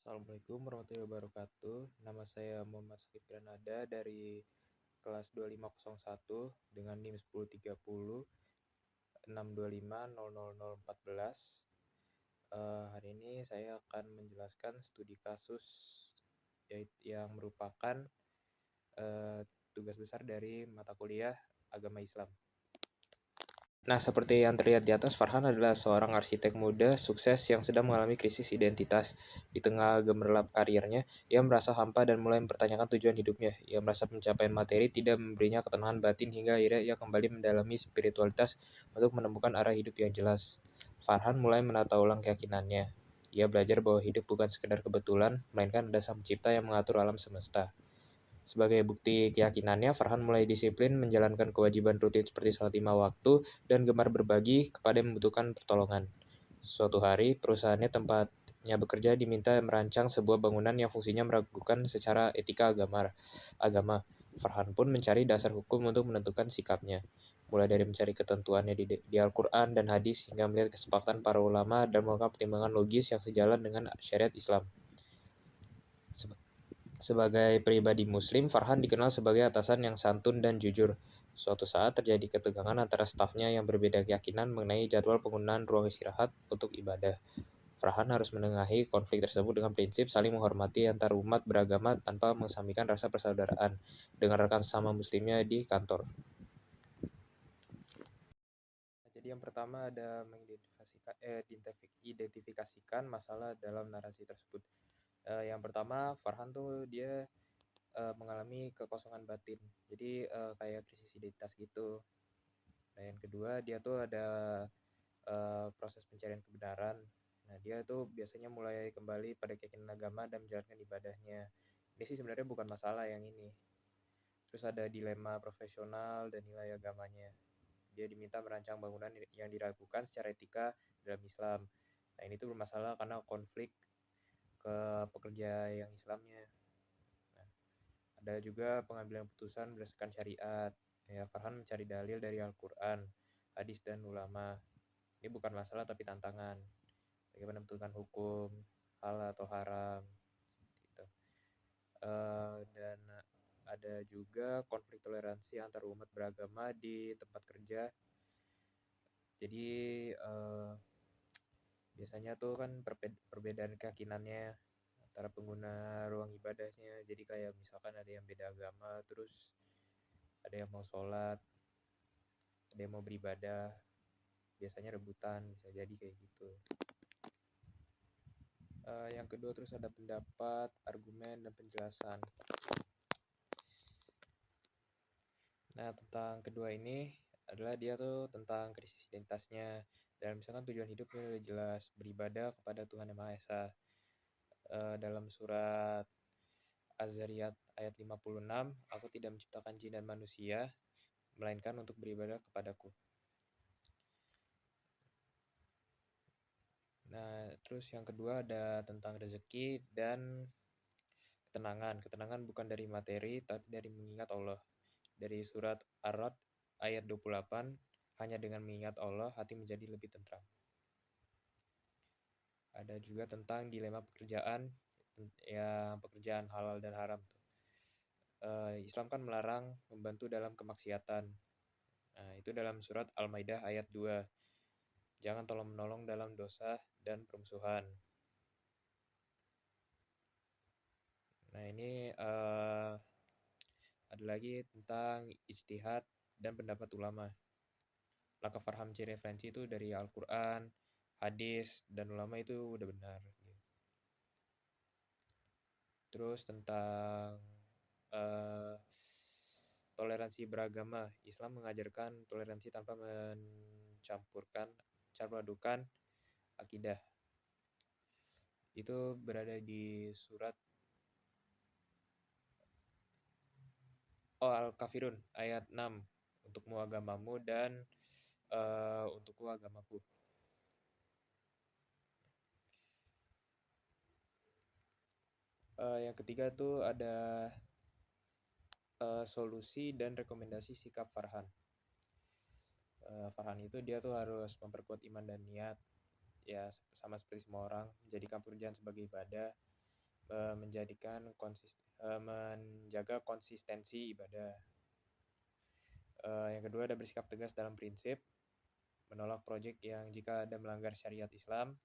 Assalamualaikum warahmatullahi wabarakatuh. Nama saya Muhammad Sakib Granada dari kelas 2501 dengan NIM 1030 625 00014. Hari ini saya akan menjelaskan studi kasus yang merupakan tugas besar dari mata kuliah Agama Islam. Nah, seperti yang terlihat di atas, Farhan adalah seorang arsitek muda sukses yang sedang mengalami krisis identitas. Di tengah gemerlap karirnya, ia merasa hampa dan mulai mempertanyakan tujuan hidupnya. Ia merasa pencapaian materi tidak memberinya ketenangan batin hingga akhirnya ia kembali mendalami spiritualitas untuk menemukan arah hidup yang jelas. Farhan mulai menata ulang keyakinannya. Ia belajar bahwa hidup bukan sekedar kebetulan, melainkan ada sang pencipta yang mengatur alam semesta. Sebagai bukti keyakinannya, Farhan mulai disiplin menjalankan kewajiban rutin seperti sholat 5 waktu dan gemar berbagi kepada yang membutuhkan pertolongan. Suatu hari, perusahaannya tempatnya bekerja diminta merancang sebuah bangunan yang fungsinya meragukan secara etika agama. Farhan pun mencari dasar hukum untuk menentukan sikapnya, mulai dari mencari ketentuannya di Al-Quran dan hadis hingga melihat kesepakatan para ulama dan melakukan pertimbangan logis yang sejalan dengan syariat Islam. Sebagai pribadi muslim, Farhan dikenal sebagai atasan yang santun dan jujur. Suatu saat terjadi ketegangan antara stafnya yang berbeda keyakinan mengenai jadwal penggunaan ruang istirahat untuk ibadah. Farhan harus menengahi konflik tersebut dengan prinsip saling menghormati antar umat beragama tanpa mengesampingkan rasa persaudaraan dengan rekan sesama muslimnya di kantor. Jadi yang pertama ada mengidentifikasikan masalah dalam narasi tersebut. Yang pertama, Farhan tuh dia mengalami kekosongan batin. Jadi kayak krisis identitas gitu. Nah, yang kedua dia tuh ada proses pencarian kebenaran. Nah, dia tuh biasanya mulai kembali pada keyakinan agama dan menjalankan ibadahnya. Ini sih sebenarnya bukan masalah yang ini. Terus ada dilema profesional dan nilai agamanya. Dia diminta merancang bangunan yang diragukan secara etika dalam Islam. Nah, ini tuh bermasalah karena konflik ke pekerja yang Islamnya. Nah, ada juga pengambilan putusan berdasarkan syariat. Ya, Farhan mencari dalil dari Al-Quran, hadis, dan ulama. Ini bukan masalah tapi tantangan. Bagaimana menentukan hukum, halal atau haram. Gitu. Dan ada juga konflik toleransi antar umat beragama di tempat kerja. Jadi biasanya tuh kan perbedaan keyakinannya antara pengguna ruang ibadahnya. Jadi kayak misalkan ada yang beda agama, terus ada yang mau sholat, ada yang mau beribadah, biasanya rebutan, bisa jadi kayak gitu. Yang kedua terus ada pendapat, argumen, dan penjelasan. Nah, tentang kedua ini adalah dia tuh tentang krisis identitasnya. Dan misalkan tujuan hidupnya udah jelas, beribadah kepada Tuhan Yang Maha Esa. Dalam surat Az-Zariyat ayat 56, aku tidak menciptakan jin dan manusia, melainkan untuk beribadah kepadaku. Nah, terus yang kedua ada tentang rezeki dan ketenangan. Ketenangan bukan dari materi, tapi dari mengingat Allah. Dari surat Ar-Ra'd ayat 28, hanya dengan mengingat Allah, hati menjadi lebih tentram. Ada juga tentang dilema pekerjaan, ya pekerjaan halal dan haram. Islam kan melarang membantu dalam kemaksiatan. Nah, itu dalam surat Al-Maidah ayat 2. Jangan tolong-menolong dalam dosa dan permusuhan. Nah, ini ada lagi tentang ijtihad dan pendapat ulama. Maka Farhan mencari referensi itu dari Al-Quran, hadis, dan ulama itu udah benar. Terus tentang toleransi beragama. Islam mengajarkan toleransi tanpa campur adukan akidah. Itu berada di surat Al-Kafirun ayat 6. Untukmu agamamu dan untukku agamaku. Yang ketiga tuh ada solusi dan rekomendasi sikap Farhan. Farhan itu dia tuh harus memperkuat iman dan niat, ya sama seperti semua orang, menjadikan pekerjaan sebagai ibadah, menjaga konsistensi ibadah. Yang kedua ada bersikap tegas dalam prinsip, menolak proyek yang jika ada melanggar syariat Islam,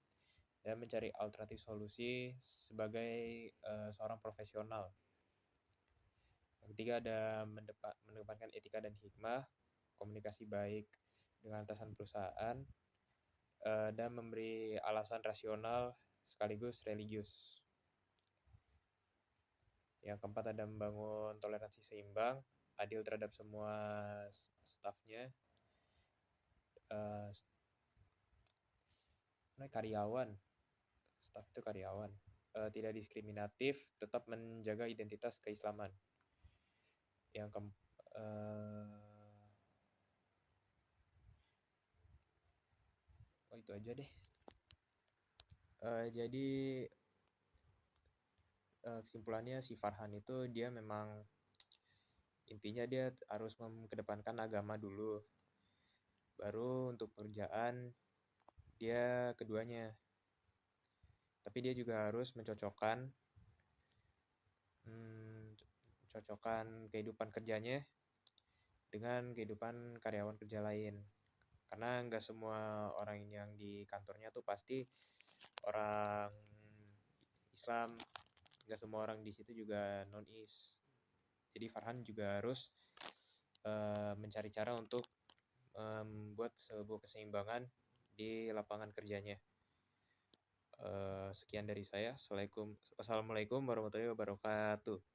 dan mencari alternatif solusi sebagai seorang profesional. Yang ketiga ada mengedepankan etika dan hikmah, komunikasi baik dengan atasan perusahaan, dan memberi alasan rasional sekaligus religius. Yang keempat ada membangun toleransi seimbang, adil terhadap semua stafnya, karyawan, staf itu karyawan, tidak diskriminatif, tetap menjaga identitas keislaman. Yang itu aja deh. Jadi kesimpulannya si Farhan itu dia memang intinya dia harus mengedepankan agama dulu, baru untuk pekerjaan dia keduanya. Tapi dia juga harus mencocokkan kehidupan kerjanya dengan kehidupan karyawan kerja lain, karena nggak semua orang yang di kantornya tuh pasti orang Islam, nggak semua orang di situ juga non-is. Jadi Farhan juga harus mencari cara untuk membuat sebuah keseimbangan di lapangan kerjanya. Sekian dari saya. Assalamualaikum warahmatullahi wabarakatuh.